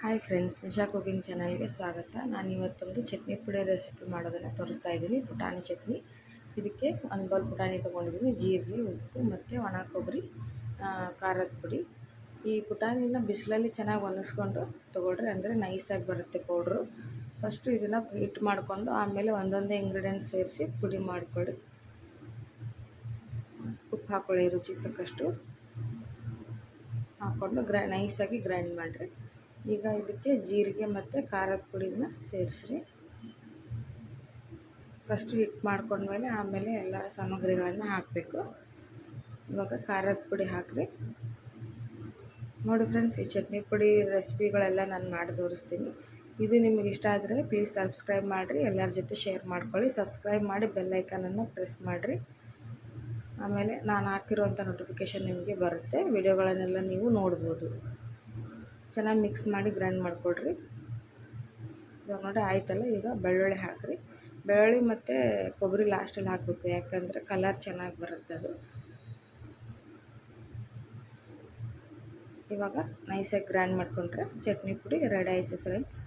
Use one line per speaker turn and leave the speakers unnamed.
Hi friends, Nisha cooking ಚಾನಲ್ಗೆ ಸ್ವಾಗತ. ನಾನು ಇವತ್ತೊಂದು ಚಟ್ನಿ ಪುಡಿ ರೆಸಿಪಿ ಮಾಡೋದನ್ನು ತೋರಿಸ್ತಾ ಇದ್ದೀನಿ. ಪುಟಾಣಿ ಚಟ್ನಿ. ಇದಕ್ಕೆ ಒಂದು ಬೌಲ್ ಪುಟಾಣಿ ತೊಗೊಂಡಿದ್ದೀನಿ, ಜೀರಿಗೆ, ಉಪ್ಪು ಮತ್ತು ಒಣ ಕೊಬ್ಬರಿ, ಖಾರದ ಪುಡಿ. ಈ ಪುಟಾಣಿನ ಬಿಸಿಲಲ್ಲಿ ಚೆನ್ನಾಗಿ ಒಣಗಿಸ್ಕೊಂಡು ತೊಗೊಳ್ರಿ, ಅಂದರೆ ನೈಸಾಗಿ ಬರುತ್ತೆ ಪೌಡ್ರು. ಫಸ್ಟು ಇದನ್ನು ಹಿಟ್ಟು ಮಾಡಿಕೊಂಡು ಆಮೇಲೆ ಒಂದೊಂದೇ ಇಂಗ್ರೀಡಿಯೆಂಟ್ಸ್ ಸೇರಿಸಿ ಪುಡಿ ಮಾಡಿಕೊಳ್ಳಿ. ಉಪ್ಪು ಹಾಕ್ಕೊಳ್ಳಿ, ರುಚಿಗೆ ತಕ್ಕಷ್ಟು ಹಾಕ್ಕೊಂಡು ನೈಸಾಗಿ ಗ್ರೈಂಡ್ ಮಾಡಿರಿ. ಈಗ ಇದಕ್ಕೆ ಜೀರಿಗೆ ಮತ್ತು ಖಾರದ ಪುಡಿನ ಸೇರಿಸ್ರಿ. ಫಸ್ಟು ಹಿಟ್ಟು ಮಾಡ್ಕೊಂಡ್ಮೇಲೆ ಆಮೇಲೆ ಎಲ್ಲ ಸಾಮಗ್ರಿಗಳನ್ನು ಹಾಕಬೇಕು. ಇವಾಗ ಖಾರದ ಪುಡಿ ಹಾಕಿರಿ. ನೋಡಿ ಫ್ರೆಂಡ್ಸ್, ಈ ಚಟ್ನಿ ಪುಡಿ ರೆಸಿಪಿಗಳೆಲ್ಲ ನಾನು ಮಾಡಿ ತೋರಿಸ್ತೀನಿ. ಇದು ನಿಮಗೆ ಇಷ್ಟ ಆದರೆ ಪ್ಲೀಸ್ ಸಬ್ಸ್ಕ್ರೈಬ್ ಮಾಡಿರಿ, ಎಲ್ಲರ ಜೊತೆ ಶೇರ್ ಮಾಡ್ಕೊಳ್ಳಿ. ಸಬ್ಸ್ಕ್ರೈಬ್ ಮಾಡಿ ಬೆಲ್ ಐಕಾನನ್ನು ಪ್ರೆಸ್ ಮಾಡಿರಿ. ಆಮೇಲೆ ನಾನು ಹಾಕಿರುವಂಥ ನೋಟಿಫಿಕೇಷನ್ ನಿಮಗೆ ಬರುತ್ತೆ. ವಿಡಿಯೋಗಳನ್ನೆಲ್ಲ ನೀವು ನೋಡ್ಬೋದು. ಚೆನ್ನಾಗಿ ಮಿಕ್ಸ್ ಮಾಡಿ ಗ್ರೈಂಡ್ ಮಾಡಿಕೊಡ್ರಿ. ಇವಾಗ ನೋಡಿ ಆಯ್ತಲ್ಲ. ಈಗ ಬೆಳ್ಳುಳ್ಳಿ ಹಾಕಿರಿ. ಬೆಳ್ಳುಳ್ಳಿ ಮತ್ತು ಕೊಬ್ಬರಿ ಲಾಸ್ಟಲ್ಲಿ ಹಾಕಬೇಕು, ಯಾಕಂದರೆ ಕಲರ್ ಚೆನ್ನಾಗಿ ಬರುತ್ತೆ ಅದು. ಇವಾಗ ನೈಸಾಗಿ ಗ್ರೈಂಡ್ ಮಾಡಿಕೊಂಡ್ರೆ ಚಟ್ನಿ ಪುಡಿ ರೆಡಿ ಆಯಿತು ಫ್ರೆಂಡ್ಸ್.